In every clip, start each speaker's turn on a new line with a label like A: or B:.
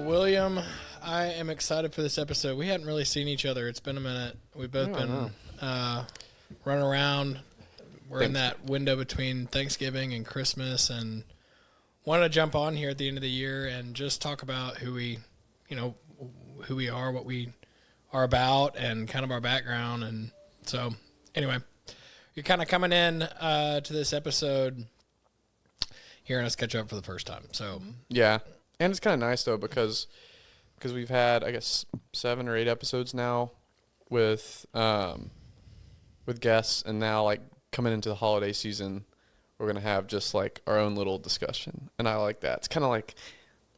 A: William, I am excited for this episode. We hadn't really seen each other. It's been a minute. We've both been running around. We're in that window between Thanksgiving and Christmas, and wanted to jump on here at the end of the year and just talk about who we are, what we are about, and kind of our background. And so, anyway, you're kind of coming in to this episode hearing us catch up for the first time. So
B: yeah. And it's kind of nice, though, because we've had, I guess, 7 or 8 episodes now with guests, and now, like, coming into the holiday season, we're going to have just, like, our own little discussion. And I like that. It's kind of like,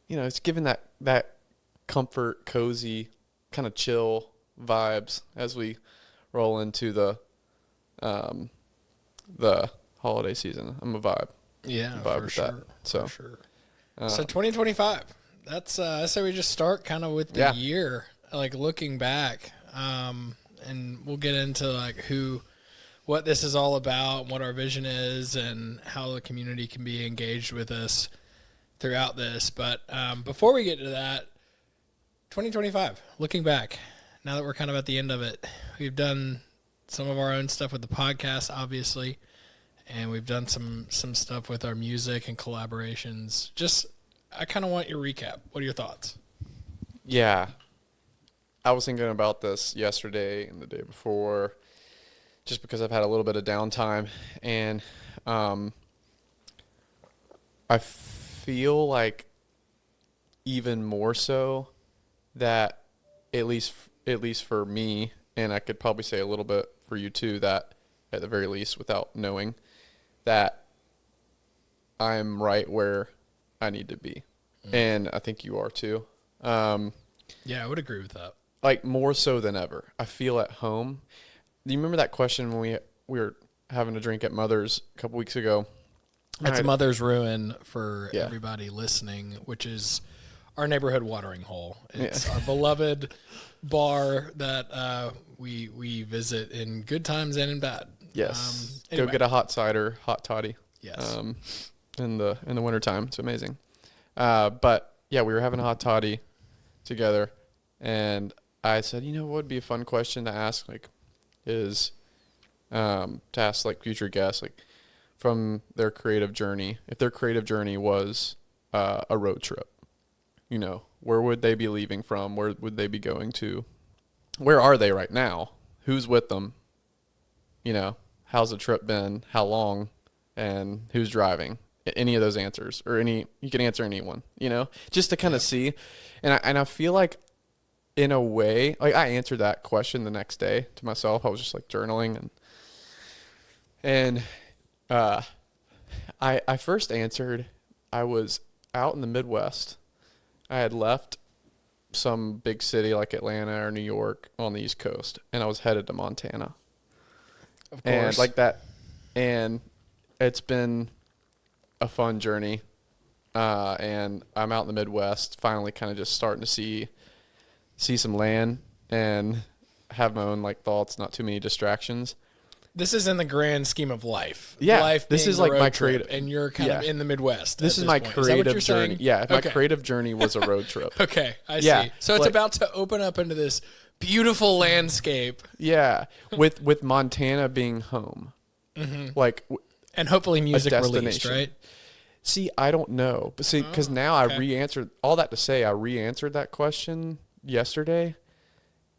B: it's giving that comfort, cozy, kind of chill vibes as we roll into the holiday season. I'm a vibe.
A: Yeah,
B: for sure. That. So.
A: For sure. So 2025, that's, I say we just start kind of with the year, like looking back, and we'll get into like what this is all about and what our vision is and how the community can be engaged with us throughout this. But before we get to that, 2025, looking back, now that we're kind of at the end of it, we've done some of our own stuff with the podcast, obviously. And we've done some stuff with our music and collaborations. I kind of want your recap. What are your thoughts?
B: Yeah. I was thinking about this yesterday and the day before, just because I've had a little bit of downtime. And I feel like even more so that at least for me, and I could probably say a little bit for you too, that at the very least, without knowing, that I'm right where I need to be. And I think you are too.
A: Yeah, I would agree with that.
B: Like more so than ever. I feel at home. Do you remember that question when we were having a drink at Mother's a couple weeks ago?
A: That's a Mother's Ruin for everybody listening, which is our neighborhood watering hole. It's our beloved bar that we visit in good times and in bad.
B: Yes.
A: Anyway.
B: Go get a hot cider, hot toddy.
A: Yes.
B: In the wintertime. It's amazing. But yeah, we were having a hot toddy together, and I said, what would be a fun question to ask, like, is to ask like future guests, like from their creative journey, if their creative journey was a road trip, where would they be leaving from? Where would they be going to? Where are they right now? Who's with them? How's the trip been? How long? And who's driving? Any of those answers, or you can answer anyone, just to kind of see. And I feel like in a way, like I answered that question the next day to myself. I was just like journaling and I first answered, I was out in the Midwest. I had left some big city like Atlanta or New York on the East Coast, and I was headed to Montana.
A: Of course.
B: And like that, and it's been a fun journey. And I'm out in the Midwest, finally kind of just starting to see some land and have my own like thoughts, not too many distractions.
A: This is in the grand scheme of life.
B: Yeah,
A: life
B: this is like my creative,
A: and you're kind of in the Midwest.
B: This is my creative journey.
A: Saying?
B: Yeah, my creative journey was a road trip.
A: Okay, I see. So it's about to open up into this beautiful landscape.
B: Yeah, with Montana being home, like,
A: and hopefully music released, right?
B: See, I don't know, but see, because now I re-answered all that to say I re-answered that question yesterday,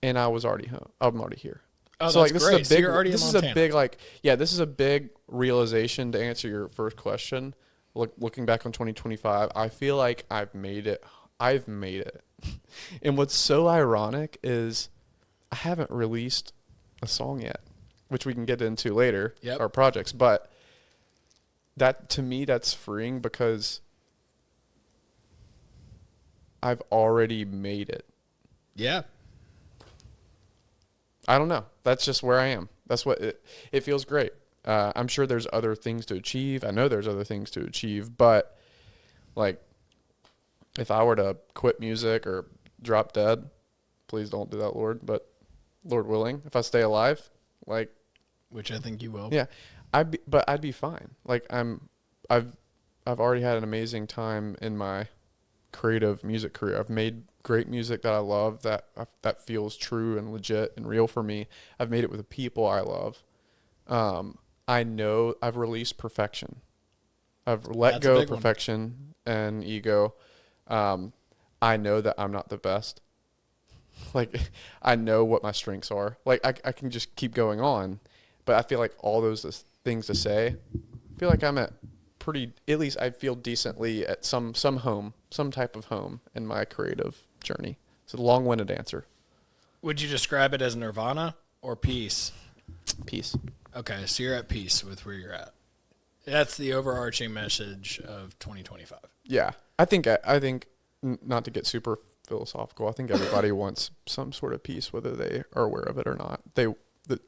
B: and I was already home. I'm already here.
A: Oh, so that's great. So you're already in Montana.
B: This is a big this is a big realization to answer your first question. Looking back on 2025, I feel like I've made it. And what's so ironic is I haven't released a song yet, which we can get into later, our projects. But that, to me, that's freeing because I've already made it.
A: Yeah.
B: I don't know. That's just where I am. That's what it feels great. I'm sure there's other things to achieve. I know there's other things to achieve, but like if I were to quit music or drop dead, please don't do that, Lord, but Lord willing, if I stay alive, like,
A: which I think you will.
B: Yeah. I'd be fine. Like I've already had an amazing time in my creative music career. I've made great music that I love, that feels true and legit and real for me. I've made it with the people I love. I know I've released perfection. I've let go of perfection and ego. I know that I'm not the best. Like, I know what my strengths are. Like, I can just keep going on. But I feel like all those things to say, I feel like I'm at at least I feel decently at some home, some type of home in my creative journey. It's a long-winded answer.
A: Would you describe it as nirvana or peace?
B: Peace.
A: Okay, so you're at peace with where you're at. That's the overarching message of 2025.
B: Yeah. I think not to get super philosophical, I think everybody wants some sort of peace, whether they are aware of it or not.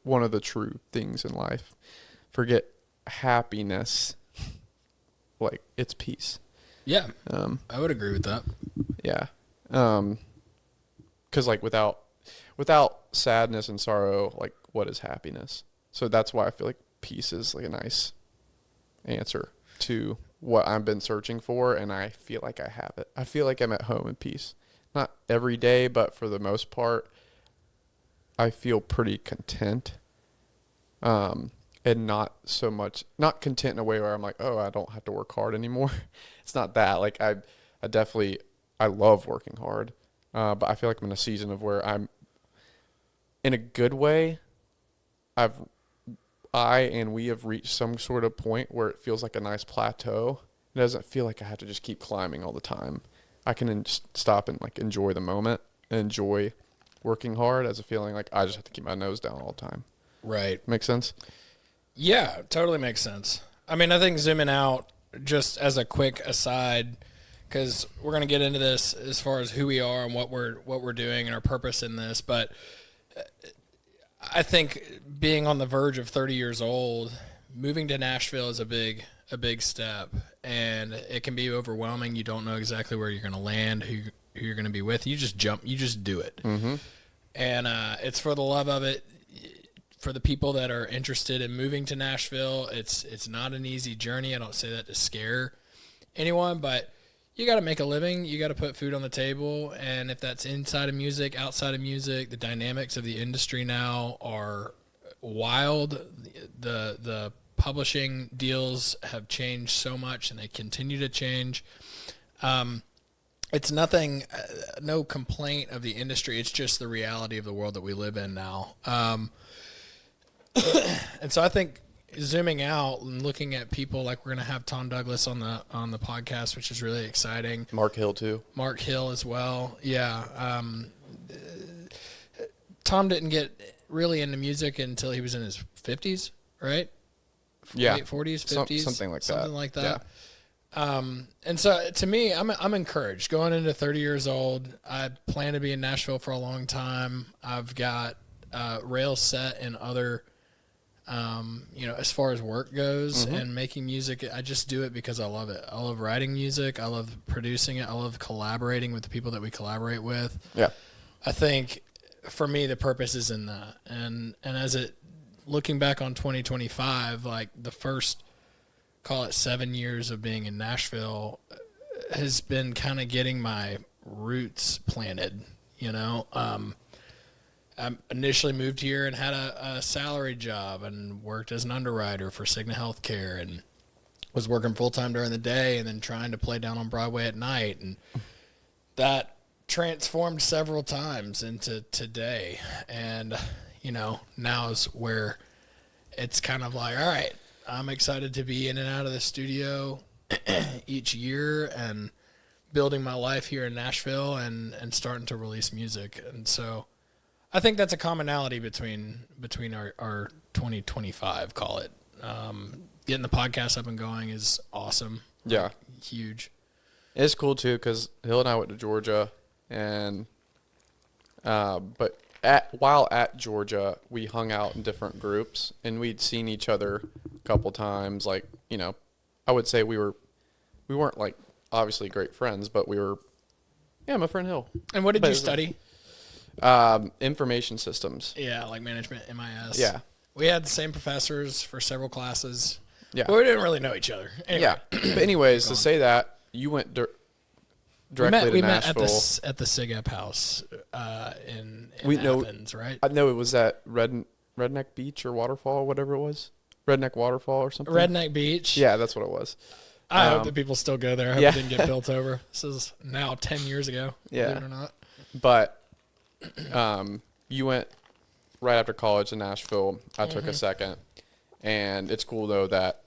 B: One of the true things in life, forget happiness, like it's peace.
A: Yeah. I would agree with that.
B: Yeah. 'Cause like without sadness and sorrow, like what is happiness? So that's why I feel like peace is like a nice answer to what I've been searching for, and I feel like I have it. I feel like I'm at home in peace. Not every day, but for the most part, I feel pretty content. And not content in a way where I'm like, oh, I don't have to work hard anymore. It's not that. Like I love working hard. But I feel like I'm in a season of where I'm in a good way. We have reached some sort of point where it feels like a nice plateau. It doesn't feel like I have to just keep climbing all the time. I can just stop and like enjoy the moment and enjoy working hard as a feeling like I just have to keep my nose down all the time.
A: Right.
B: Make sense?
A: Yeah, totally makes sense. I mean, I think zooming out, just as a quick aside, because we're going to get into this as far as who we are and what we're doing and our purpose in this, but I think being on the verge of 30 years old, moving to Nashville is a big step, and it can be overwhelming. You don't know exactly where you're going to land, who you're going to be with. You just jump, you just do it.
B: Mm-hmm.
A: And it's for the love of it. For the people that are interested in moving to Nashville, it's not an easy journey. I don't say that to scare anyone, but you got to make a living. You got to put food on the table. And if that's inside of music, outside of music, the dynamics of the industry now are wild. The publishing deals have changed so much, and they continue to change. It's nothing, no complaint of the industry. It's just the reality of the world that we live in now. And so I think zooming out and looking at people, like we're going to have Tom Douglas on the podcast, which is really exciting.
B: Mark Hill too.
A: Mark Hill as well. Yeah. Tom didn't get really into music until he was in his 50s, right?
B: Yeah.
A: Late 40s, 50s.
B: Something like that.
A: Something like that.
B: Yeah.
A: And so to me, I'm encouraged. Going into 30 years old, I plan to be in Nashville for a long time. I've got rails set in other, as far as work goes,
B: mm-hmm.
A: and making music. I just do it because I love it. I love writing music. I love producing it. I love collaborating with the people that we collaborate with.
B: Yeah.
A: I think for me, the purpose is in that. And looking back on 2025, like the first, call it 7 years of being in Nashville, has been kind of getting my roots planted, I initially moved here and had a salary job and worked as an underwriter for Cigna Healthcare, and was working full-time during the day and then trying to play down on Broadway at night. And that transformed several times into today. And, now is where it's kind of like, all right, I'm excited to be in and out of the studio each year and building my life here in Nashville and starting to release music. And so I think that's a commonality between our 2025, call it. Getting the podcast up and going is awesome.
B: Yeah.
A: Like, huge.
B: It's cool too, because Hill and I went to Georgia, and while at Georgia, we hung out in different groups, and we'd seen each other couple times. Like, you know, I would say we weren't like obviously great friends, but we were, yeah, my friend Hill.
A: And what did you study?
B: Information systems.
A: Yeah, like management, MIS.
B: Yeah.
A: We had the same professors for several classes.
B: Yeah.
A: But we didn't really know each other. Anyway.
B: Yeah. But anyways, to say that, you went directly to Nashville.
A: We met at the SIGEP house in Athens, right?
B: I know it was at Redneck Beach or Waterfall, whatever it was. Redneck Waterfall or something.
A: Redneck Beach.
B: Yeah, that's what it was.
A: I hope that people still go there. I hope it didn't get built over. This is now 10 years ago, believe it or not.
B: But you went right after college in Nashville. I took a second. And it's cool, though, that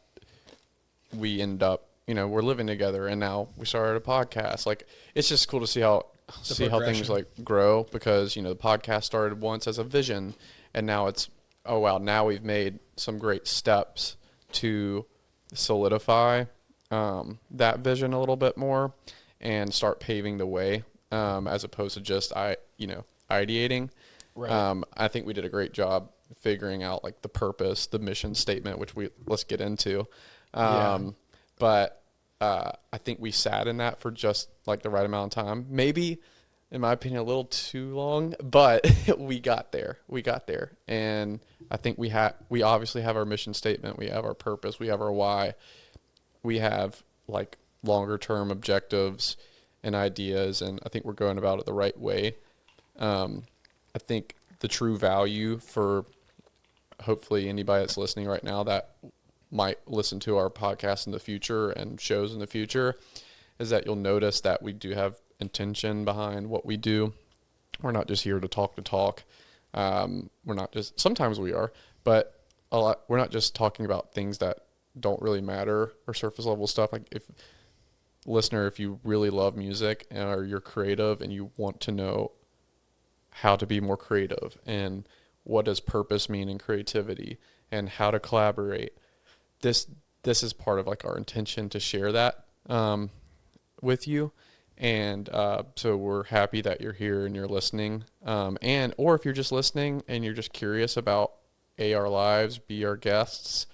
B: we end up, you know, we're living together, and now we started a podcast. Like, it's just cool to see how things, like, grow, because, you know, the podcast started once as a vision, and now it's, oh, wow, now we've made some great steps to solidify that vision a little bit more and start paving the way, as opposed to just, ideating. Right. I think we did a great job figuring out like the purpose, the mission statement, which let's get into. But I think we sat in that for just like the right amount of time. Maybe, in my opinion, a little too long, but we got there. And I think we obviously have our mission statement. We have our purpose. We have our why. We have like longer term objectives and ideas. And I think we're going about it the right way. I think the true value for hopefully anybody that's listening right now that might listen to our podcast in the future and shows in the future is that you'll notice that we do have intention behind what we do. We're not just here to talk. We're not just, sometimes we are, but we're not just talking about things that don't really matter or surface level stuff. Like if you really love music or you're creative and you want to know how to be more creative and what does purpose mean in creativity and how to collaborate, this is part of like our intention to share that with you. And so we're happy that you're here and you're listening. Or if you're just listening and you're just curious about our lives, be our guests,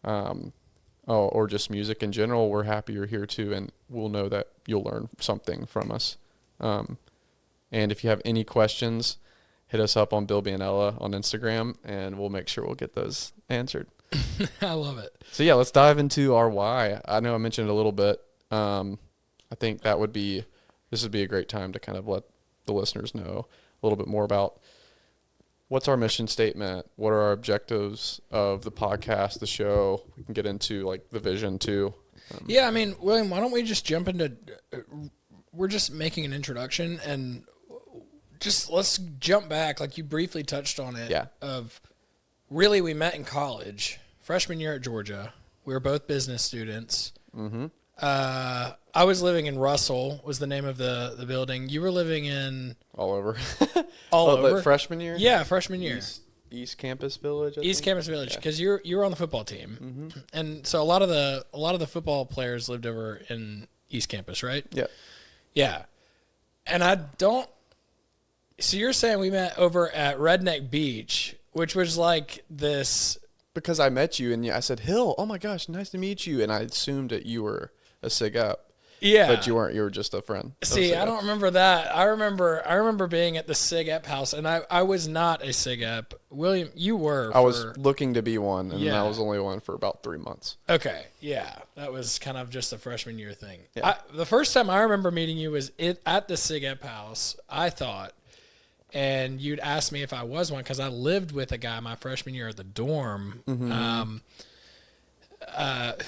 B: or just music in general, we're happy you're here too, and we'll know that you'll learn something from us. And if you have any questions, hit us up on Bilby and Ella on Instagram, and we'll make sure we'll get those answered.
A: I love it.
B: So yeah, let's dive into our why. I know I mentioned it a little bit. I think this would be a great time to kind of let the listeners know a little bit more about what's our mission statement, what are our objectives of the podcast, the show. We can get into like the vision too.
A: Yeah, I mean, William, why don't we just jump into? We're just making an introduction, and just let's jump back, like you briefly touched on it.
B: Yeah.
A: Of really, we met in college, freshman year at Georgia. We were both business students. Mm-hmm. I was living in Russell, was the name of the building. You were living in
B: all over.
A: Over.
B: Freshman year?
A: Yeah, freshman year.
B: East Campus Village.
A: East Campus Village, because you were on the football team, mm-hmm. And so a lot of the football players lived over in East Campus, right?
B: Yeah.
A: Yeah, and I don't. So you're saying we met over at Redneck Beach, which was like this.
B: Because I met you and I said, Hill, oh my gosh, nice to meet you, and I assumed that you were a SIG up.
A: Yeah.
B: But you weren't. You were just a friend.
A: See, I don't remember that. I remember being at the SIG Ep house, and I was not a SIG Ep. William, you were.
B: I was looking to be one, and I was only one for about 3 months.
A: Okay. Yeah. That was kind of just a freshman year thing.
B: Yeah.
A: The first time I remember meeting you was at the SIG Ep house, I thought, and you'd asked me if I was one because I lived with a guy my freshman year at the dorm, mm-hmm.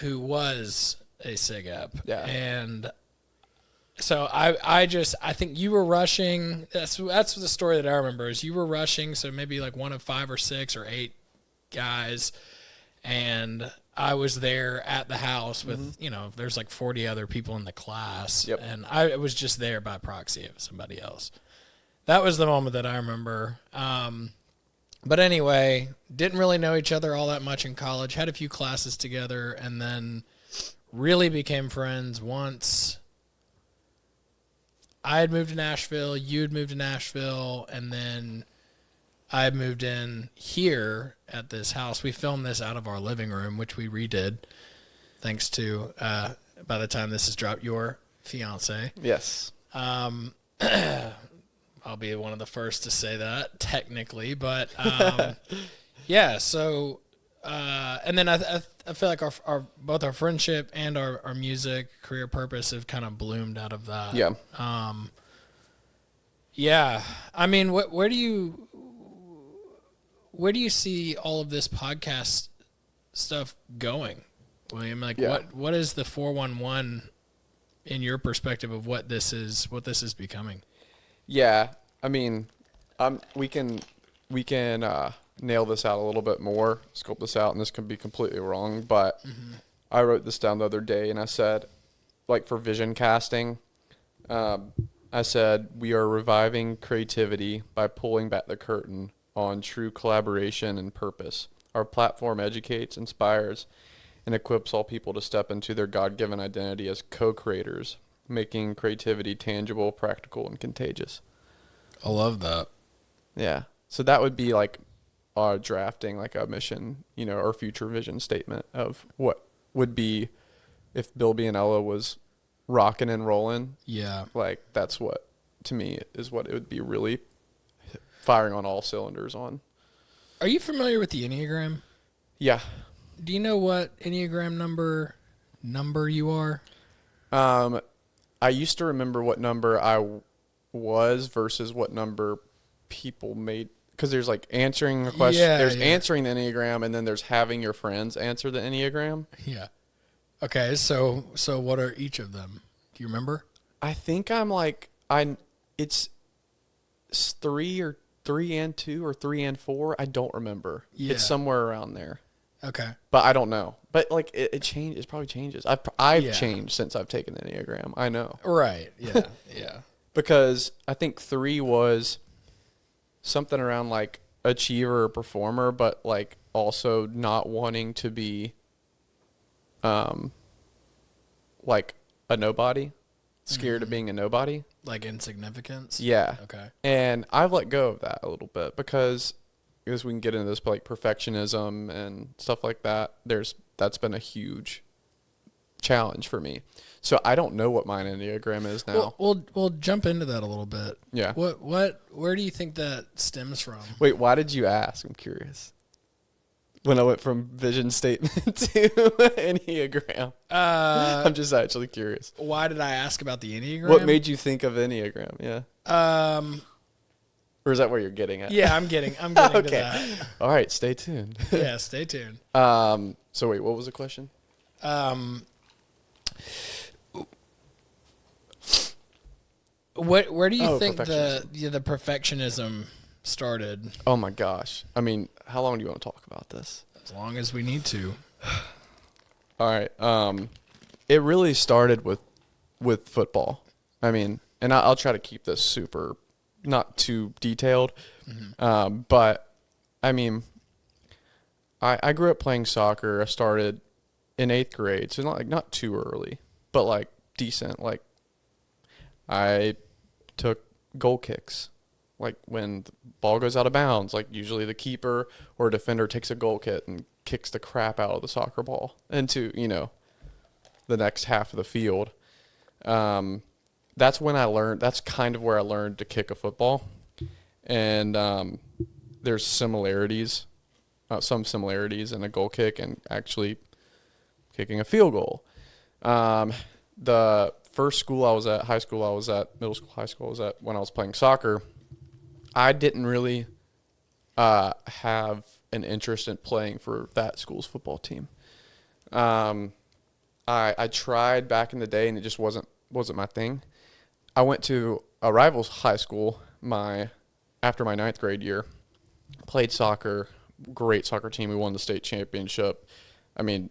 A: Who was a SIG Ep.
B: Yeah.
A: And so I think you were rushing. That's the story that I remember is you were rushing. So maybe like one of 5 or 6 or 8 guys. And I was there at the house with, mm-hmm. There's like 40 other people in the class.
B: Yep.
A: And I was just there by proxy of somebody else. That was the moment that I remember. But anyway, didn't really know each other all that much in college. Had a few classes together, and then really became friends once I had moved to Nashville, you had moved to Nashville, and then I moved in here at this house. We filmed this out of our living room, which we redid, thanks to, by the time this is dropped, your fiance.
B: Yes.
A: I'll be one of the first to say that, technically, but yeah. So, and then I feel like our both our friendship and our music career purpose have kind of bloomed out of that.
B: Yeah.
A: Yeah. I mean, where do you see all of this podcast stuff going, William? Like, what is the 411 in your perspective of what this is becoming?
B: Yeah, I mean, we can nail this out a little bit more, scope this out, and this can be completely wrong, but I wrote this down the other day, and I said, like, for vision casting, I said, we are reviving creativity by pulling back the curtain on true collaboration and purpose. Our platform educates, inspires, and equips all people to step into their God-given identity as co-creators, making creativity tangible, practical, and contagious.
A: I love that.
B: Yeah. So that would be like our drafting, like a mission, or future vision statement of what would be if Bilby and Ella was rocking and rolling.
A: Yeah.
B: Like, that's what, to me, is what it would be really firing on all cylinders on.
A: Are you familiar with the Enneagram?
B: Yeah.
A: Do you know what Enneagram number you are?
B: I used to remember what number I was versus what number people made, because there's like answering a question. There's answering the Enneagram, and then there's having your friends answer the Enneagram.
A: Yeah. Okay, so what are each of them? Do you remember?
B: I think I'm like it's 3 or 3 and 2 or 3 and 4. I don't remember. Yeah. It's somewhere around there.
A: Okay.
B: But I don't know. But like it changes. It probably changes. I've changed since I've taken the Enneagram. I know.
A: Right. Yeah. Yeah.
B: Because I think 3 was something around like achiever or performer, but like also not wanting to be like a nobody, scared of being a nobody.
A: Like insignificance?
B: Yeah.
A: Okay.
B: And I've let go of that a little bit because we can get into this, but like perfectionism and stuff like that, that's been a huge challenge for me. So I don't know what my Enneagram is now.
A: We'll jump into that a little bit.
B: Yeah.
A: Where do you think that stems from?
B: Wait, why did you ask? I'm curious. When I went from vision statement to Enneagram. I'm just actually curious.
A: Why did I ask about the Enneagram?
B: What made you think of Enneagram? Yeah. Or is that where you're getting at?
A: Yeah, I'm getting
B: okay.
A: to that.
B: All right, stay tuned.
A: Yeah, stay tuned.
B: So wait, what was the question?
A: Where do you think the perfectionism started?
B: Oh my gosh. I mean, how long do you want to talk about this?
A: As long as we need to.
B: All right. It really started with football. I mean, and I'll try to keep this super, not too detailed. Mm-hmm. But I mean, I grew up playing soccer. I started in 8th grade, so not too early, but like decent. Like I took goal kicks. Like when the ball goes out of bounds, like usually the keeper or defender takes a goal kick and kicks the crap out of the soccer ball into, the next half of the field. That's when I learned, that's kind of where I learned to kick a football. And there's similarities, some similarities in a goal kick and actually kicking a field goal. The first school I was at, high school I was at, middle school, high school I was at, when I was playing soccer, I didn't really have an interest in playing for that school's football team. I tried back in the day, and it just wasn't my thing. I went to a rival's high school after my 9th grade year, played soccer, great soccer team. We won the state championship. I mean,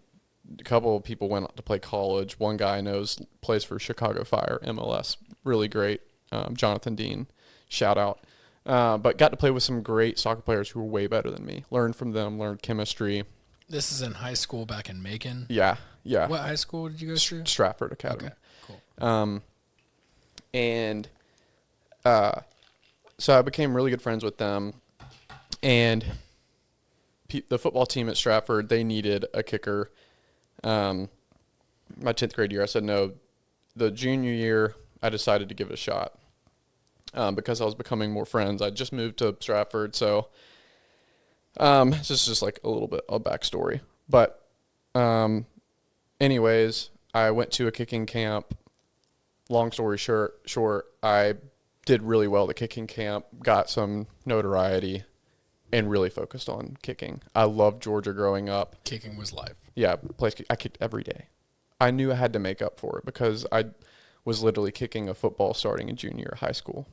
B: a couple of people went to play college. One guy I know plays for Chicago Fire, MLS, really great. Jonathan Dean, shout out. But got to play with some great soccer players who were way better than me. Learned from them, learned chemistry.
A: This is in high school back in Macon?
B: Yeah.
A: What high school did you go to?
B: Stratford Academy.
A: Okay, cool.
B: So I became really good friends with them. And the football team at Stratford, they needed a kicker. My 10th grade year, I said no. The junior year, I decided to give it a shot because I was becoming more friends. I just moved to Stratford, so this is just like a little bit of backstory. But anyways, I went to a kicking camp. Long story short, I did really well at the kicking camp, got some notoriety, and really focused on kicking. I loved Georgia growing up.
A: Kicking was life.
B: Yeah, I kicked every day. I knew I had to make up for it because I was literally kicking a football starting in junior year of high school.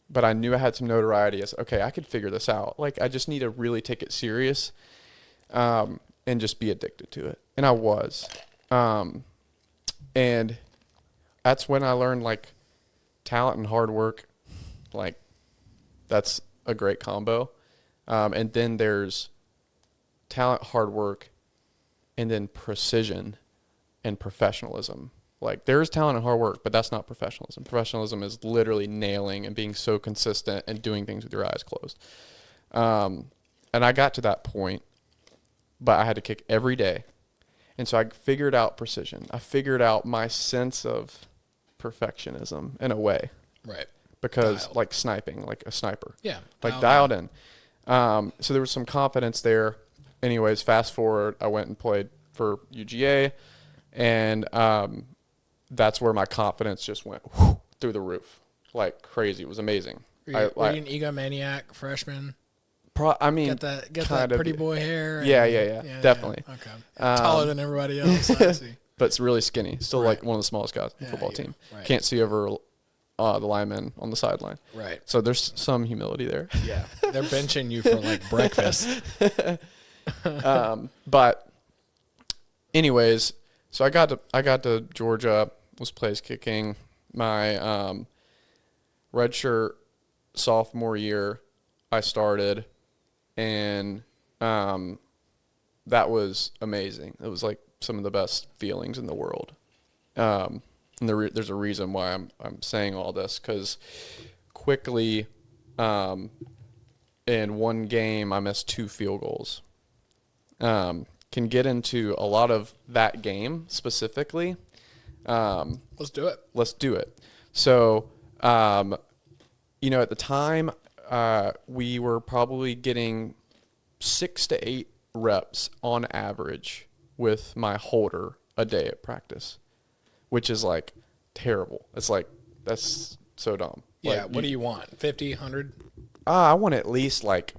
B: But I knew I had some notoriety as, okay, I could figure this out. Like, I just need to really take it serious and just be addicted to it. And I was. And that's when I learned, like, talent and hard work. Like, that's a great combo. And then there's talent, hard work, and then precision and professionalism. Like, there's talent and hard work, but that's not professionalism. Professionalism is literally nailing and being so consistent and doing things with your eyes closed. And I got to that point, but I had to kick every day. And so I figured out precision. I figured out my sense of perfectionism in a way.
A: Right.
B: Because,
A: Dialed.
B: like sniping, like a sniper.
A: Yeah.
B: Like dialed in. So there was some confidence there. Anyways, fast forward, I went and played for UGA, and that's where my confidence just went through the roof, like crazy. It was amazing.
A: Were you an egomaniac freshman?
B: I mean,
A: Get that pretty boy hair.
B: Yeah, definitely.
A: Yeah. Okay. Taller than everybody else, I see.
B: But it's really skinny. Still like one of the smallest guys on the football team.
A: Right.
B: Can't see over the linemen on the sideline.
A: Right.
B: So there's some humility there.
A: Yeah. They're benching you for like breakfast.
B: But anyways, so I got to Georgia, was place kicking my redshirt sophomore year. I started, and that was amazing. It was like some of the best feelings in the world. And there's a reason why I'm saying all this, because quickly in one game I missed 2 field goals. Can get into a lot of that game specifically.
A: Let's do it.
B: So, at the time, we were probably getting 6 to 8 reps on average with my holder a day at practice, which is like terrible. It's like, that's so dumb.
A: Yeah.
B: Like,
A: What do you want? 50, 100?
B: I want at least like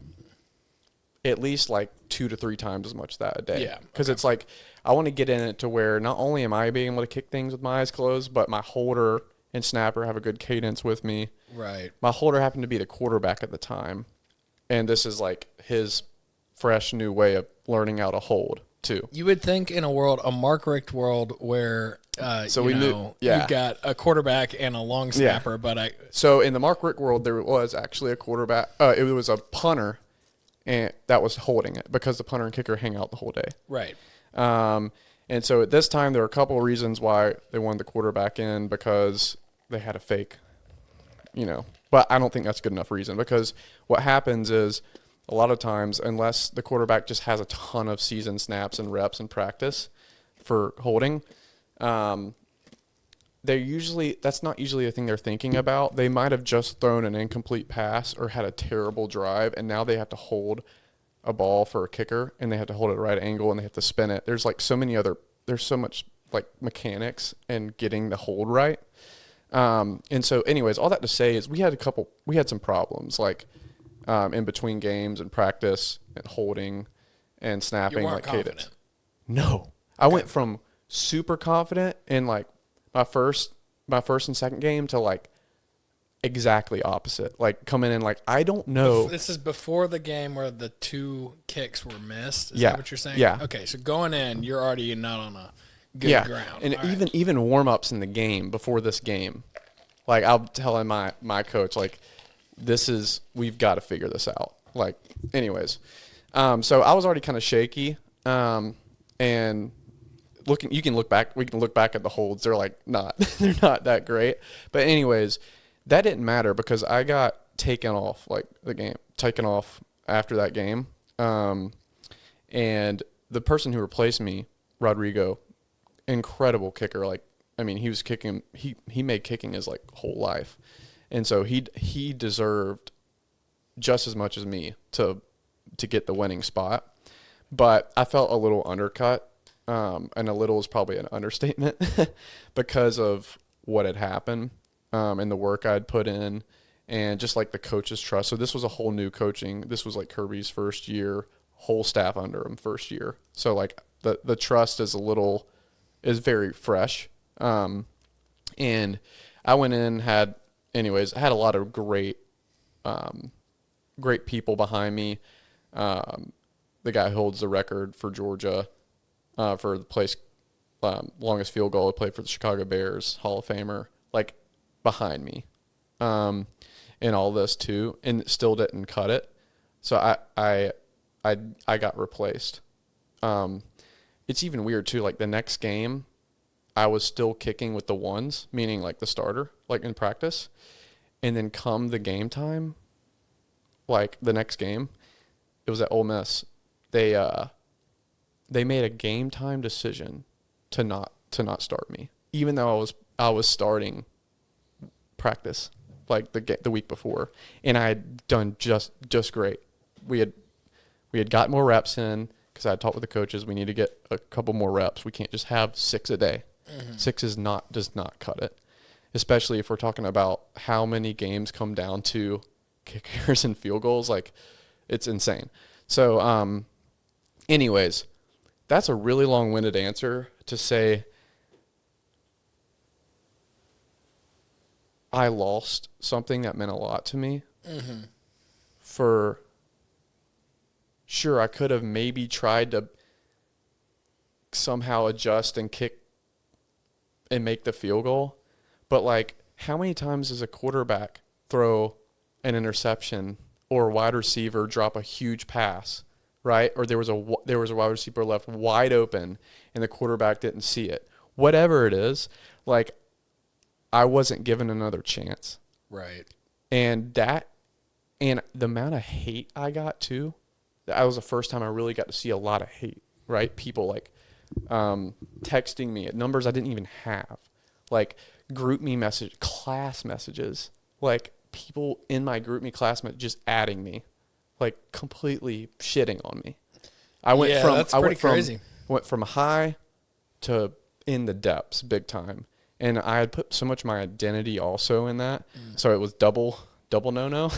B: 2 to 3 times as much that a day.
A: Yeah.
B: Because it's like, I want to get in it to where not only am I being able to kick things with my eyes closed, but my holder and snapper have a good cadence with me.
A: Right.
B: My holder happened to be the quarterback at the time. And this is like his fresh new way of learning how to hold too.
A: You would think in a Mark Richt world where, you've got a quarterback and a long snapper,
B: So in the Mark Richt world, there was actually a quarterback. It was a punter, and that was holding it because the punter and kicker hang out the whole day.
A: Right.
B: And so at this time, there were a couple of reasons why they wanted the quarterback in, because they had a fake, But I don't think that's a good enough reason, because what happens is a lot of times, unless the quarterback just has a ton of season snaps and reps and practice for holding, that's not usually a thing they're thinking about. They might have just thrown an incomplete pass or had a terrible drive, and now they have to hold a ball for a kicker, and they have to hold it at a right angle, and they have to spin it. There's like there's so much like mechanics and getting the hold right. And so anyways, all that to say is we had some problems like in between games and practice and holding and snapping.
A: You weren't
B: like
A: confident.
B: cadence. No. I went from super confident in like my first and second game to like exactly opposite. Like coming in like, I don't know.
A: This is before the game where the 2 kicks were missed. Is
B: Yeah.
A: that what you're saying?
B: Yeah.
A: Okay, so going in, you're already not on a good ground.
B: And
A: All
B: even warm-ups in the game before this game, like I'm telling my coach, like, we've got to figure this out. Like, anyways. So I was already kind of shaky. And we can look back at the holds. They're like they're not that great. But anyways, that didn't matter because I got taken off after that game. And the person who replaced me, Rodrigo, incredible kicker. Like, I mean, he was kicking, he made kicking his like whole life. And so he deserved just as much as me to get the winning spot. But I felt a little undercut. And a little is probably an understatement because of what had happened, and the work I'd put in, and just like the coach's trust. So this was a whole new coaching. This was like Kirby's first year, whole staff under him first year. So like the trust is very fresh. And I went in, had a lot of great people behind me. The guy who holds the record for Georgia, for the place, longest field goal, played for the Chicago Bears, Hall of Famer, like behind me, in all this too, and still didn't cut it. So I got replaced. It's even weird too. Like the next game, I was still kicking with the ones, meaning like the starter, like in practice, and then come the game time, like the next game, it was at Ole Miss. They made a game time decision to not start me, even though I was starting practice like the week before, and I had done just great. We had got more reps in because I had talked with the coaches. We need to get a couple more reps. We can't just have 6 a day. Mm-hmm. 6 does not cut it, especially if we're talking about how many games come down to kickers and field goals. Like, it's insane. So, anyways, that's a really long-winded answer to say I lost something that meant a lot to me. Mm-hmm. For sure, I could have maybe tried to somehow adjust and kick and make the field goal. But, like, how many times does a quarterback throw an interception or a wide receiver drop a huge pass, right? Or there was a wide receiver left wide open and the quarterback didn't see it. Whatever it is, like, I wasn't given another chance.
A: Right.
B: And the amount of hate I got too, that was the first time I really got to see a lot of hate, right? People like texting me at numbers I didn't even have, like group me message, class messages, like people in my group me class just adding me, like completely shitting on me. That's pretty crazy. Went from high to in the depths big time. And I had put so much of my identity also in that. So it was double no.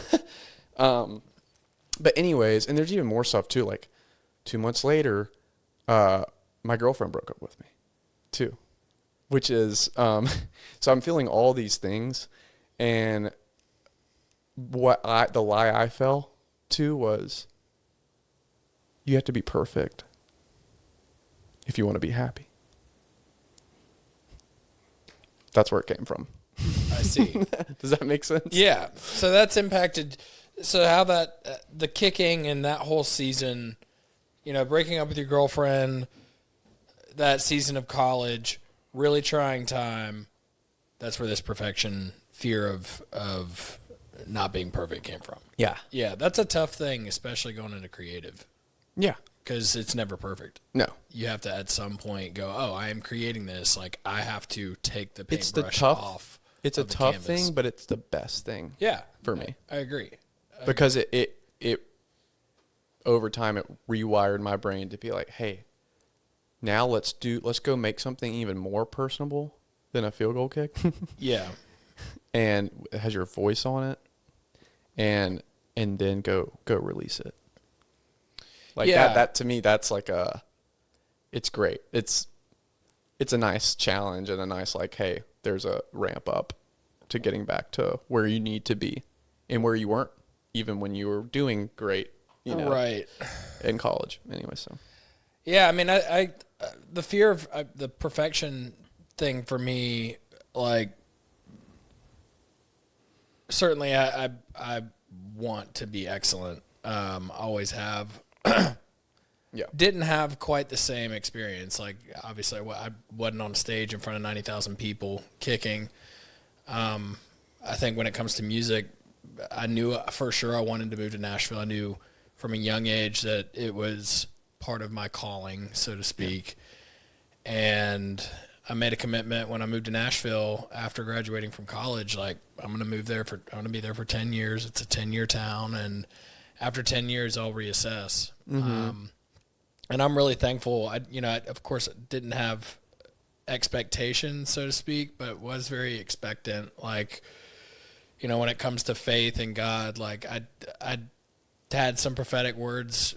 B: But anyways, and there's even more stuff too. Like 2 months later, my girlfriend broke up with me too, which is, so I'm feeling all these things. And the lie I fell to was, you have to be perfect if you want to be happy. That's where it came from.
A: I see.
B: Does that make sense?
A: Yeah. So that's impacted. So how the kicking and that whole season, breaking up with your girlfriend, that season of college, really trying time. That's where this perfection, fear of not being perfect came from.
B: Yeah.
A: Yeah. That's a tough thing, especially going into creative.
B: Yeah.
A: Because it's never perfect.
B: No.
A: You have to at some point go, oh, I am creating this. Like, I have to take the paintbrush off.
B: It's a tough thing, but it's the best thing.
A: Yeah.
B: For me.
A: I agree.
B: Because it over time, it rewired my brain to be like, hey, now let's go make something even more personable than a field goal kick.
A: Yeah. And
B: it has your voice on it. And then go release it. Like that to me, that's like it's great. It's a nice challenge and a nice, like, hey, there's a ramp up to getting back to where you need to be and where you weren't even when you were doing great,
A: right,
B: in college anyway. So,
A: yeah, I mean, I the fear of the perfection thing for me, like, certainly I want to be excellent. Always have.
B: Yeah.
A: Didn't have quite the same experience. Like, obviously, I wasn't on stage in front of 90,000 people kicking. I think when it comes to music, I knew for sure I wanted to move to Nashville. I knew from a young age that it was part of my calling, so to speak. Yeah. And I made a commitment when I moved to Nashville after graduating from college, like I'm going to be there for 10 years. It's a 10-year town. And after 10 years, I'll reassess. And I'm really thankful. I of course didn't have expectations, so to speak, but was very expectant. Like, when it comes to faith in God, like I had some prophetic words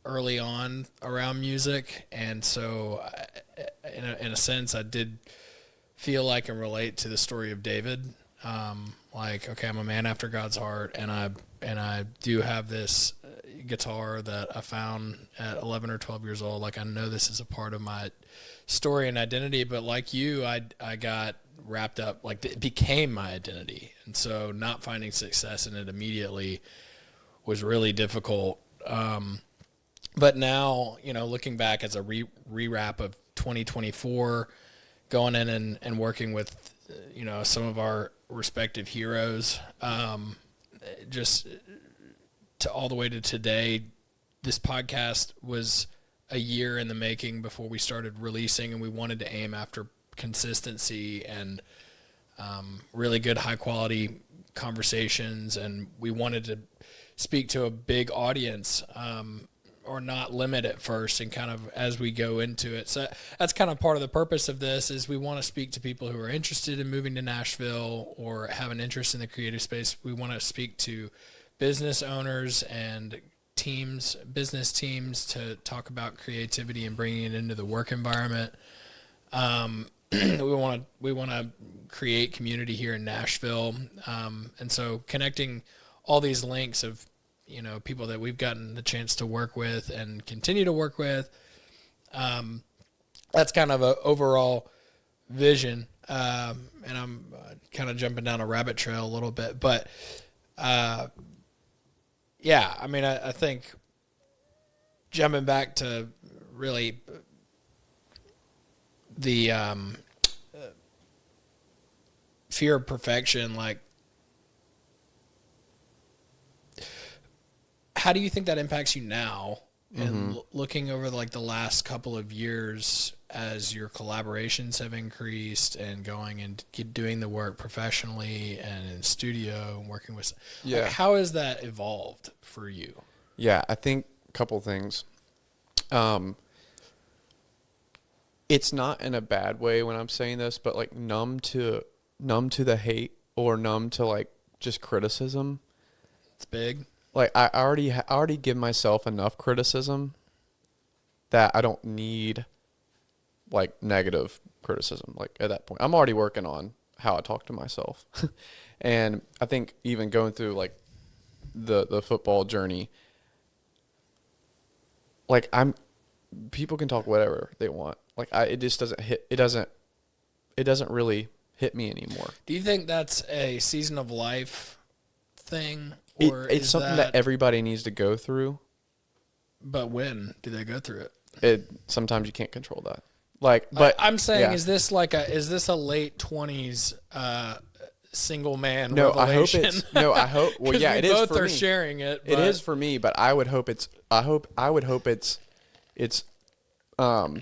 A: early on around music, and so in a sense, I did feel like and relate to the story of David. Like, okay, I'm a man after God's heart, and I do have this guitar that I found at 11 or 12 years old. Like, I know this is a part of my story and identity, but like you, I got wrapped up, like it became my identity, and so not finding success in it immediately was really difficult. But now, looking back as a re-wrap of 2024, going in and working with, some of our respective heroes, just to all the way to today, this podcast was a year in the making before we started releasing, and we wanted to aim after consistency and really good, high quality conversations. And we wanted to speak to a big audience, or not limit at first, and kind of as we go into it. So that's kind of part of the purpose of this, is we want to speak to people who are interested in moving to Nashville or have an interest in the creative space. We want to speak to business owners and business teams to talk about creativity and bringing it into the work environment. We want to create community here in Nashville. And so connecting all these links of, people that we've gotten the chance to work with and continue to work with. That's kind of an overall vision. And I'm kind of jumping down a rabbit trail a little bit, but, yeah, I mean, I think jumping back to really the fear of perfection, like, how do you think that impacts you now? And looking over like the last couple of years as your collaborations have increased and going and doing the work professionally and in studio and working with, like, how has that evolved for you?
B: Yeah, I think a couple things. It's not in a bad way when I'm saying this, but like numb to the hate or numb to like just criticism.
A: It's big.
B: Like I already give myself enough criticism that I don't need like negative criticism. Like at that point, I'm already working on how I talk to myself. And I think even going through like the football journey, like people can talk whatever they want. Like it just doesn't hit. It doesn't really hit me anymore.
A: Do you think that's a season of life thing? Or
B: it's something that everybody needs to go through.
A: But when do they go through it?
B: Sometimes you can't control that. Like, but
A: I'm saying, is this a late 20s single man revelation?
B: I hope. Well, yeah, it is for me.
A: Both are sharing it.
B: It is for me, but I would hope it's. I would hope it's. I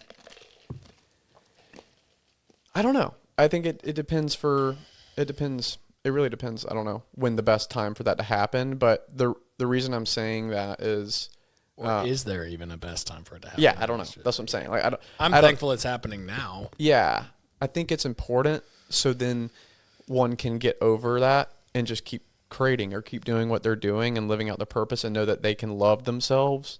B: don't know. I think it depends. It depends. It really depends. I don't know when the best time for that to happen, but the reason I'm saying that is,
A: or is there even a best time for it to happen?
B: Yeah, I don't know. That's what I'm saying. Like
A: I'm thankful it's happening now.
B: Yeah, I think it's important, so then one can get over that and just keep creating or keep doing what they're doing and living out their purpose and know that they can love themselves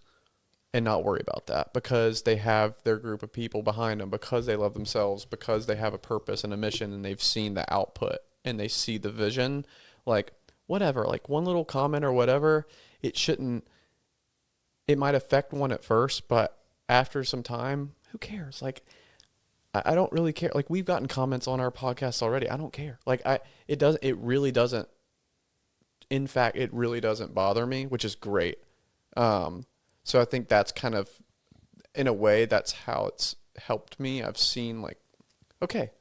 B: and not worry about that because they have their group of people behind them, because they love themselves, because they have a purpose and a mission and they've seen the output. And they see the vision, like whatever, like one little comment or whatever, it might affect one at first, but after some time, who cares? Like, I don't really care. Like, we've gotten comments on our podcast already. I don't care. Like, it really doesn't, in fact, it really doesn't bother me, which is great. So I think that's kind of, in a way, that's how it's helped me. I've seen like, okay,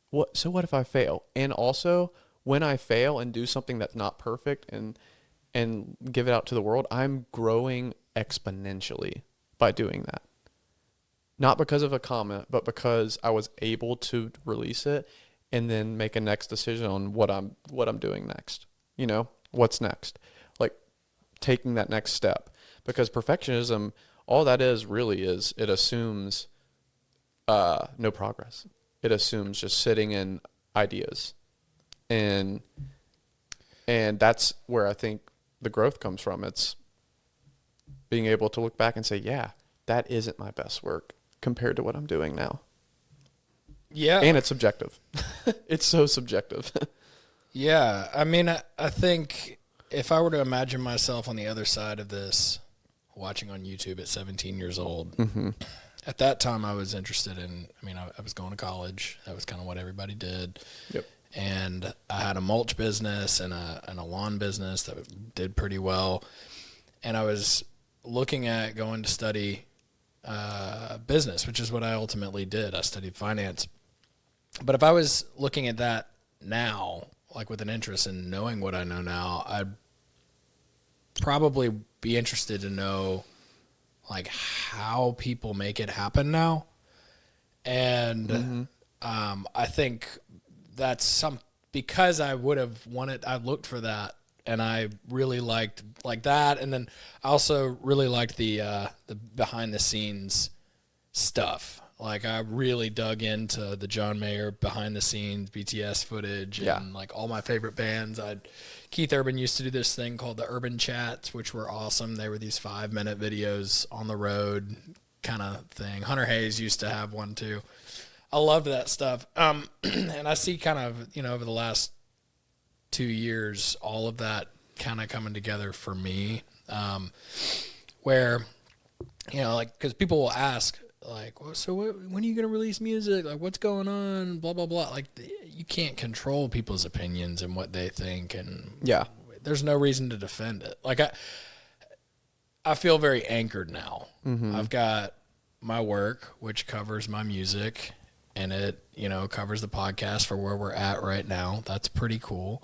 B: what if I fail? And also when I fail and do something that's not perfect and and give it out to the world, I'm growing exponentially by doing that. Not because of a comment, but because I was able to release it and then make a next decision on what I'm doing next. What's next? Like taking that next step. Because perfectionism, all that is really is it assumes no progress. It assumes just sitting in ideas. And that's where I think the growth comes from. It's being able to look back and say, yeah, that isn't my best work compared to what I'm doing now.
A: Yeah.
B: And it's subjective. It's so subjective.
A: Yeah. I mean, I think if I were to imagine myself on the other side of this, watching on YouTube at 17 years old, at that time I was interested in, I was going to college. That was kind of what everybody did.
B: Yep.
A: And I had a mulch business and a lawn business that did pretty well. And I was looking at going to study business, which is what I ultimately did. I studied finance. But if I was looking at that now, like with an interest in knowing what I know now, I'd probably be interested to know like how people make it happen now. And I think that's because I would have wanted, I looked for that, and I really liked like that. And then I also really liked the behind the scenes stuff. Like I really dug into the John Mayer behind the scenes BTS footage and like all my favorite bands. Keith Urban used to do this thing called the Urban Chats, which were awesome. They were these 5-minute videos on the road kind of thing. Hunter Hayes used to have one too. I loved that stuff. And I see kind of, over the last 2 years, all of that kind of coming together for me, where, like, because people will ask, like, well, so when are you going to release music? Like, what's going on? Blah, blah, blah. Like, you can't control people's opinions and what they think. And there's no reason to defend it. Like, I feel very anchored now. I've got my work, which covers my music, and it, covers the podcast for where we're at right now. That's pretty cool.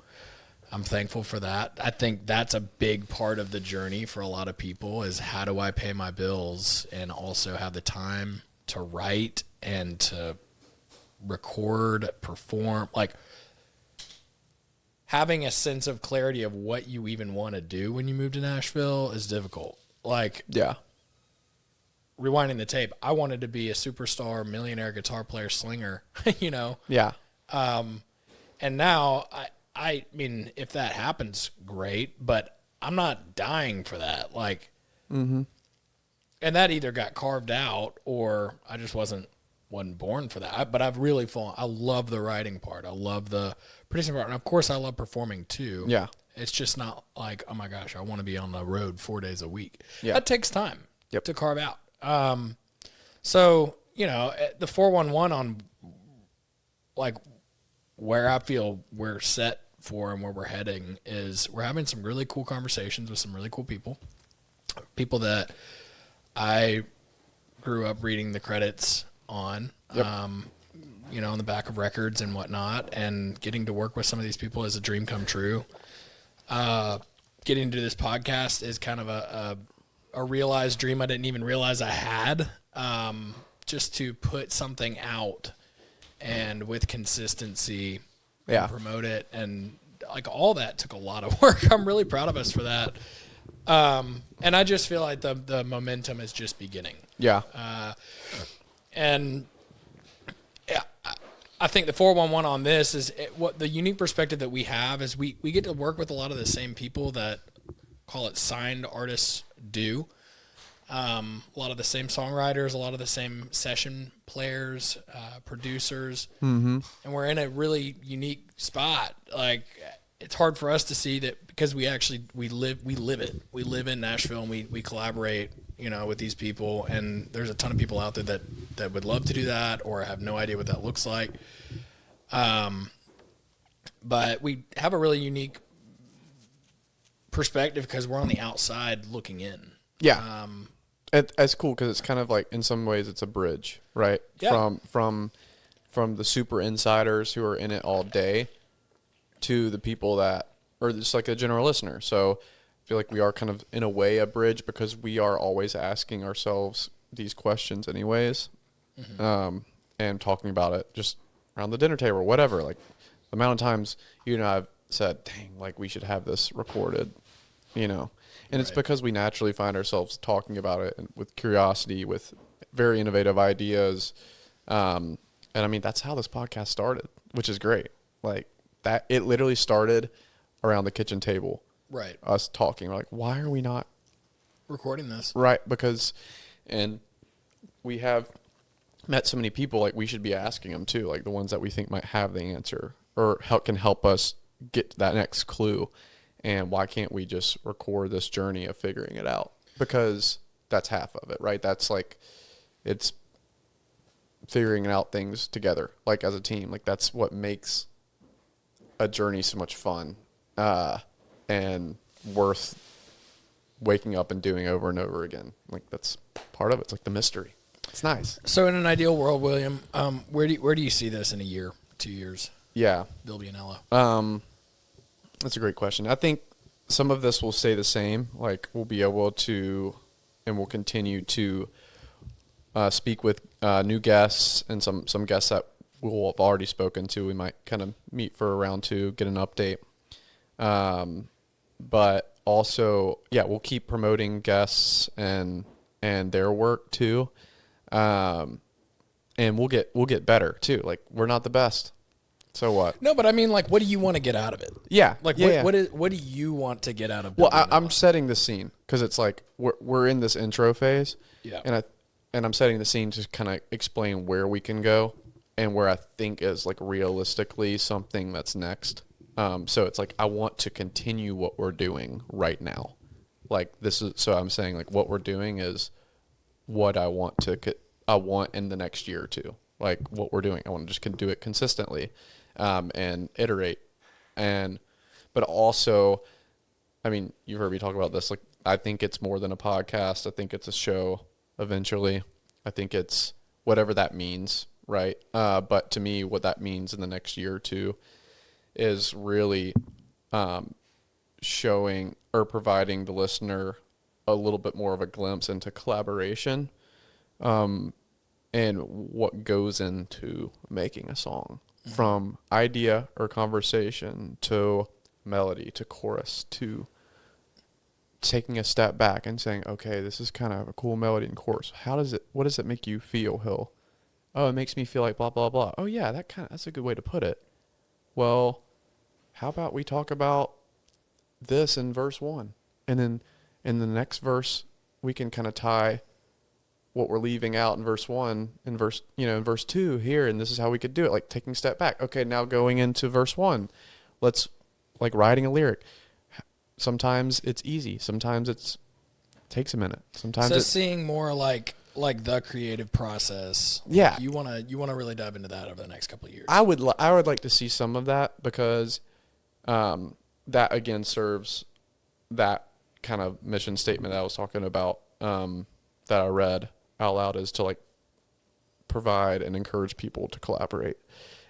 A: I'm thankful for that. I think that's a big part of the journey for a lot of people is how do I pay my bills and also have the time to write and to record, perform. Like having a sense of clarity of what you even want to do when you move to Nashville is difficult. Like, rewinding the tape, I wanted to be a superstar, millionaire guitar player, slinger,
B: Yeah.
A: And now I mean, if that happens, great, but I'm not dying for that. Like, and that either got carved out or I just wasn't born for that. But I've really fallen. I love the writing part. I love the producing part. And of course I love performing too. Yeah. It's just not like, oh my gosh, I want to be on the road 4 days a week. Yeah. That takes time to carve out. So, the 411 on like where I feel we're set for and where we're heading is we're having some really cool conversations with some really cool people that I grew up reading the credits on, on the back of records and whatnot, and getting to work with some of these people is a dream come true. Getting to this podcast is kind of a realized dream I didn't even realize I had, just to put something out and with consistency and promote it. And like all that took a lot of work. I'm really proud of us for that. And I just feel like the momentum is just beginning. Yeah. I think the 411 on this is what the unique perspective that we have is we get to work with a lot of the same people that call it signed artists do. A lot of the same songwriters, a lot of the same session players, producers, and we're in a really unique spot. Like it's hard for us to see that because we live it. We live in Nashville and we collaborate, with these people. And there's a ton of people out there that would love to do that or have no idea what that looks like. But we have a really unique perspective because we're on the outside looking in. Yeah.
B: It's cool because it's kind of like in some ways it's a bridge, right? Yeah. From the super insiders who are in it all day to the people that are just like a general listener. So feel like we are kind of, in a way, a bridge because we are always asking ourselves these questions anyways, and talking about it just around the dinner table or whatever. Like, the amount of times you and I have said, dang, like, we should have this recorded, you know. And it's because we naturally find ourselves talking about it and with curiosity, with very innovative ideas. And I mean, that's how this podcast started, which is great. Like, that, it literally started around the kitchen table.
A: Right.
B: Us talking. We're like, why are we not
A: recording this?
B: Right. Because, and we have met so many people, like, we should be asking them too, like the ones that we think might have the answer or can help us get to that next clue. And why can't we just record this journey of figuring it out? Because that's half of it, right? That's like, it's figuring out things together, like as a team. Like, that's what makes a journey so much fun and worth waking up and doing over and over again. Like, that's part of it. It's like the mystery. It's nice.
A: So in an ideal world, William, where do you see this in a year, 2 years?
B: Yeah.
A: Bilby and Ella.
B: That's a great question. I think some of this will stay the same. Like, we'll be able to, and we'll continue to speak with new guests and some guests that we'll have already spoken to. We might kind of meet for a round 2, get an update. But also, yeah, we'll keep promoting guests and their work too. And we'll get better too. Like, we're not the best. So what?
A: No, but I mean, like, what do you want to get out of it?
B: Yeah.
A: Like,
B: yeah,
A: what do you want to get out of it?
B: Well, I'm setting the scene because it's like we're in this intro phase.
A: Yeah.
B: And I'm setting the scene to kind of explain where we can go and where I think is, like, realistically something that's next. So it's like, I want to continue what we're doing right now. Like, so I'm saying, like, what we're doing is what I want in the next year or two. Like, what we're doing, I want to just do it consistently. And iterate. But also, I mean, you've heard me talk about this. Like, I think it's more than a podcast. I think it's a show eventually. I think it's whatever that means, right? But to me, what that means in the next year or two is really showing or providing the listener a little bit more of a glimpse into collaboration and what goes into making a song. From idea or conversation to melody to chorus to taking a step back and saying, okay, this is kind of a cool melody and chorus. What does it make you feel, Hill? Oh, it makes me feel like blah, blah, blah. Oh yeah, that's a good way to put it. Well, how about we talk about this in verse 1? And then in the next verse, we can kind of tie what we're leaving out in verse 1 in verse 2 here, and this is how we could do it, like taking a step back. Okay, now going into verse 1, let's, like, writing a lyric. Sometimes it's easy, sometimes it takes a minute. Sometimes
A: so seeing more like the creative process.
B: Yeah.
A: Like, you want to really dive into that over the next couple of years.
B: I would like to see some of that because that again serves that kind of mission statement that I was talking about that I read out loud, is to, like, provide and encourage people to collaborate.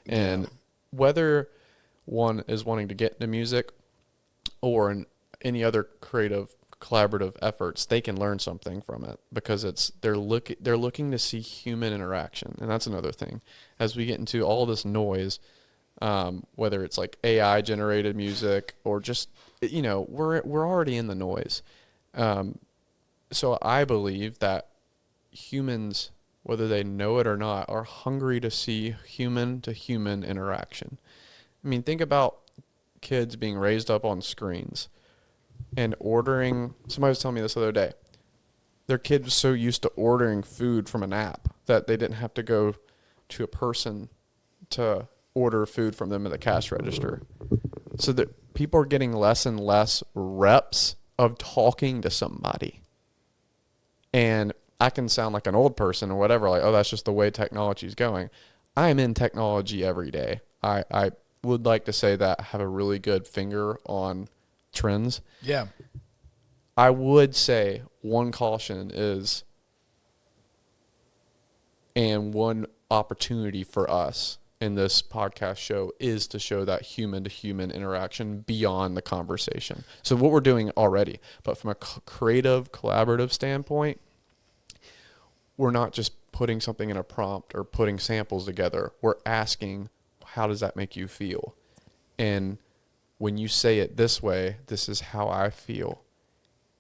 B: And whether one is wanting to get into music or in any other creative collaborative efforts, they can learn something from it because they're looking to see human interaction. And that's another thing. As we get into all this noise, whether it's like AI generated music or just, we're already in the noise. So I believe that humans, whether they know it or not, are hungry to see human to human interaction. I mean, think about kids being raised up on screens and ordering. Somebody was telling me this the other day. Their kid was so used to ordering food from an app that they didn't have to go to a person to order food from them at the cash register. So that people are getting less and less reps of talking to somebody. And I can sound like an old person or whatever, like, oh, that's just the way technology is going. I'm in technology every day. I would like to say that I have a really good finger on trends.
A: Yeah.
B: I would say one caution is, and one opportunity for us in this podcast show is to show that human to human interaction beyond the conversation. So what we're doing already, but from a creative, collaborative standpoint, we're not just putting something in a prompt or putting samples together. We're asking, how does that make you feel? And when you say it this way, this is how I feel.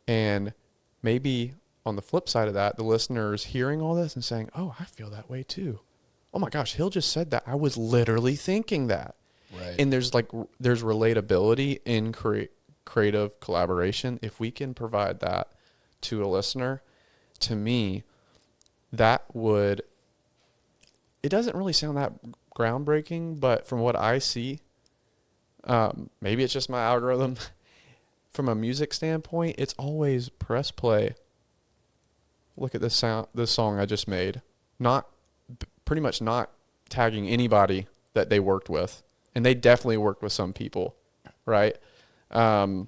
B: And maybe on the flip side of that, the listener is hearing all this and saying, oh, I feel that way too. Oh my gosh, Hill just said that. I was literally thinking that.
A: Right.
B: And there's relatability in creative collaboration. If we can provide that to a listener, to me, it doesn't really sound that groundbreaking, but from what I see, maybe it's just my algorithm. From a music standpoint, it's always press play. Look at this song I just made. Pretty much not tagging anybody that they worked with, and they definitely worked with some people, right? Or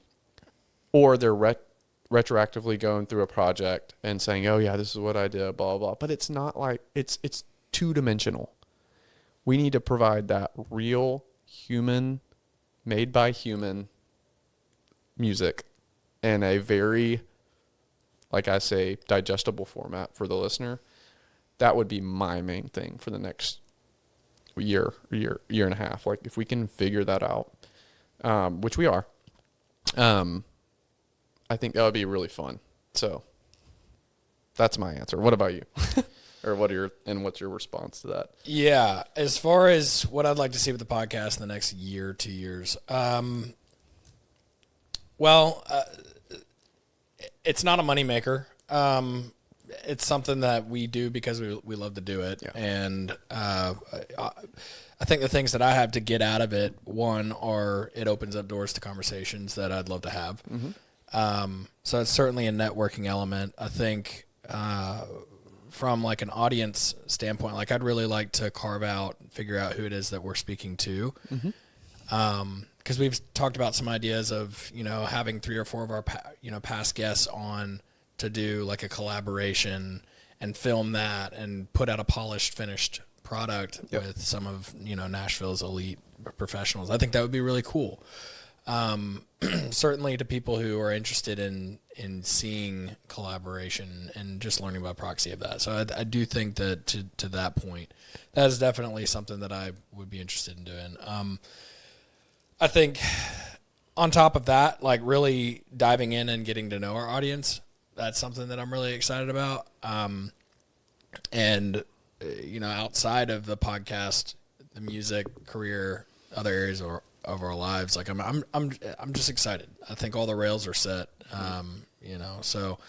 B: they're retroactively going through a project and saying, oh yeah, this is what I did, blah, blah, blah. But it's not like, it's two-dimensional. We need to provide that real human, made by human music in a very, like I say, digestible format for the listener. That would be my main thing for the next year and a half. Like if we can figure that out, which we are, I think that would be really fun. So that's my answer. What about you? Or what's your response to that?
A: Yeah. As far as what I'd like to see with the podcast in the next year, 2 years, it's not a moneymaker. It's something that we do because we love to do it. Yeah. And I think the things that I have to get out of it, one, are it opens up doors to conversations that I'd love to have. Mm-hmm. So it's certainly a networking element. I think from like an audience standpoint, like I'd really like to figure out who it is that we're speaking to. Mm-hmm. Because we've talked about some ideas of, having 3 or 4 of our past guests on to do like a collaboration and film that and put out a polished, finished product with some of, Nashville's elite professionals. I think that would be really cool. Certainly to people who are interested in seeing collaboration and just learning about proxy of that. So I do think that to that point, that is definitely something that I would be interested in doing. I think on top of that, like really diving in and getting to know our audience, that's something that I'm really excited about. And outside of the podcast, the music, career, other areas of our lives, like I'm just excited. I think all the rails are set. So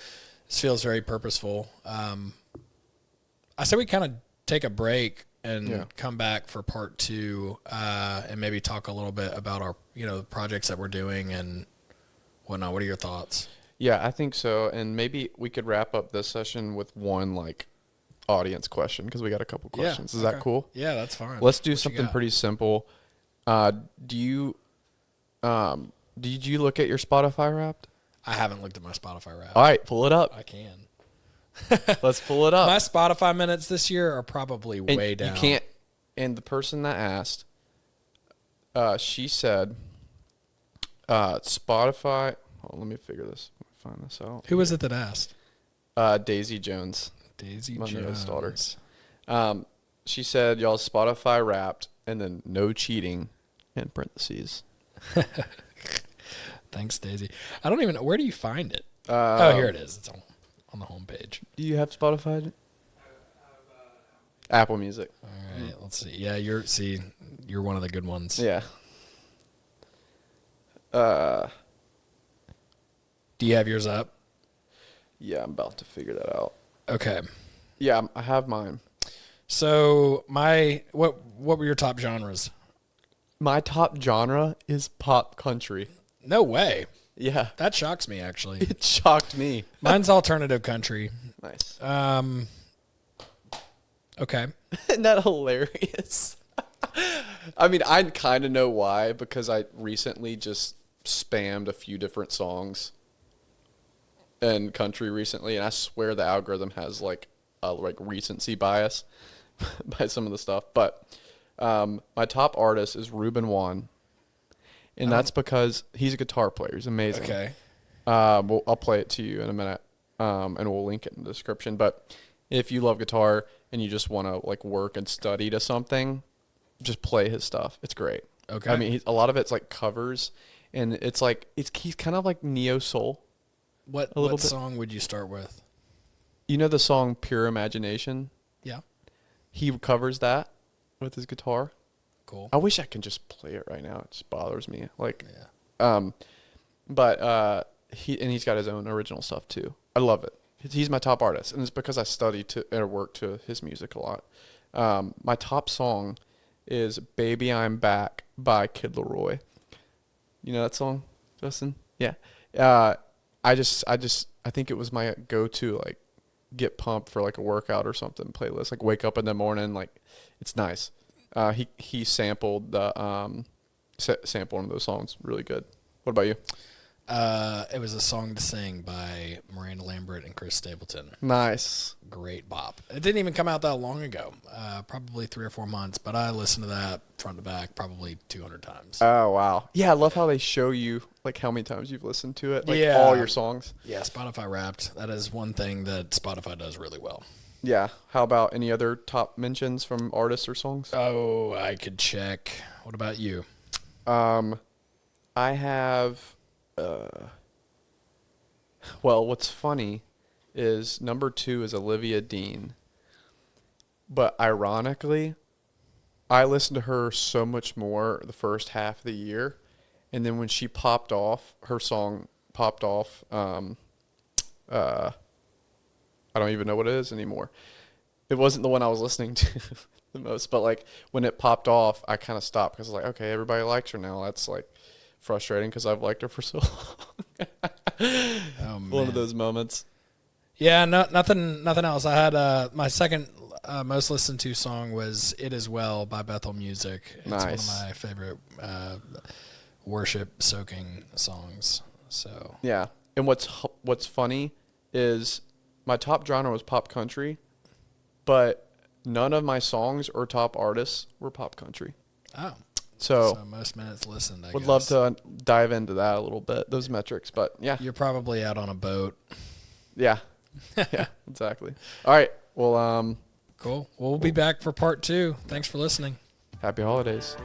A: this feels very purposeful. I say we kind of take a break and come back for part 2, and maybe talk a little bit about our, the projects that we're doing and whatnot. What are your thoughts?
B: Yeah, I think so. And maybe we could wrap up this session with one audience question, because we got a couple questions. Is that cool?
A: Yeah, that's fine.
B: Let's do something pretty simple. Did you look at your Spotify Wrapped?
A: I haven't looked at my Spotify Wrapped.
B: All right, pull it up.
A: I can.
B: Let's pull it up.
A: My Spotify minutes this year are probably way down.
B: You can't. And the person that asked, she said, Spotify. Hold on, let me figure this. Let me find this out.
A: Who was it that asked?
B: Daisy Jones.
A: Daisy
B: my
A: Jones.
B: Daughter. She said, y'all Spotify Wrapped, and then no cheating in parentheses.
A: Thanks, Daisy. I don't even know. Where do you find it? Here it is. It's on the homepage.
B: Do you have Spotify? Apple Music.
A: All right, let's see. Yeah, you're one of the good ones.
B: Yeah.
A: Do you have yours up?
B: Yeah, I'm about to figure that out.
A: Okay.
B: Yeah, I have mine.
A: So what were your top genres?
B: My top genre is pop country.
A: No way.
B: Yeah.
A: That shocks me, actually.
B: It shocked me.
A: Mine's alternative country.
B: Nice.
A: Okay.
B: Isn't that hilarious? I mean, I kind of know why, because I recently just spammed a few different songs in country recently, and I swear the algorithm has a recency bias by some of the stuff. But My top artist is Ruben Wan, and that's because he's a guitar player. He's amazing.
A: Okay.
B: I'll play it to you in a minute, and we'll link it in the description. But if you love guitar and you just want to like work and study to something, just play his stuff. It's great.
A: Okay.
B: I mean, a lot of it's like covers, and it's like he's kind of like neo soul.
A: What song would you start with?
B: You know the song "Pure Imagination"?
A: Yeah.
B: He covers that with his guitar.
A: Cool.
B: I wish I could just play it right now. It just bothers me. Like,
A: yeah.
B: But he's got his own original stuff too. I love it. He's my top artist, and it's because I study or work to his music a lot. My top song is "Baby I'm Back" by Kid Laroi. You know that song, Justin? Yeah. I think it was my go-to, like, get pumped for like a workout or something playlist. Like wake up in the morning, like it's nice. He sampled the sample one of those songs. Really good. What about you?
A: It was a song to sing by Miranda Lambert and Chris Stapleton.
B: Nice.
A: Great bop. It didn't even come out that long ago. Probably 3 or 4 months, but I listened to that front to back probably 200 times.
B: Oh, wow. Yeah, I love how they show you like how many times you've listened to it. Like all your songs.
A: Yeah, Spotify Wrapped. That is one thing that Spotify does really well.
B: Yeah. How about any other top mentions from artists or songs?
A: Oh, I could check. What about you?
B: I have... well, what's funny is number 2 is Olivia Dean. But ironically, I listened to her so much more the first half of the year. And then when she popped off, her song popped off. I don't even know what it is anymore. It wasn't the one I was listening to the most. But like when it popped off, I kind of stopped because I was like, okay, everybody likes her now. That's like frustrating because I've liked her for so long.
A: Oh, man.
B: One of those moments.
A: Yeah, nothing else. I had my second most listened to song was "It Is Well" by Bethel Music. It's
B: nice.
A: One of my favorite worship soaking songs. So
B: yeah, and what's funny is my top genre was pop country, but none of my songs or top artists were pop country.
A: Oh.
B: So
A: most minutes listened, I
B: would
A: guess.
B: love to dive into that a little bit, those metrics, but yeah.
A: You're probably out on a boat.
B: Yeah. Yeah, exactly. All right. Well,
A: cool. We'll be back for part 2. Thanks for listening.
B: Happy holidays.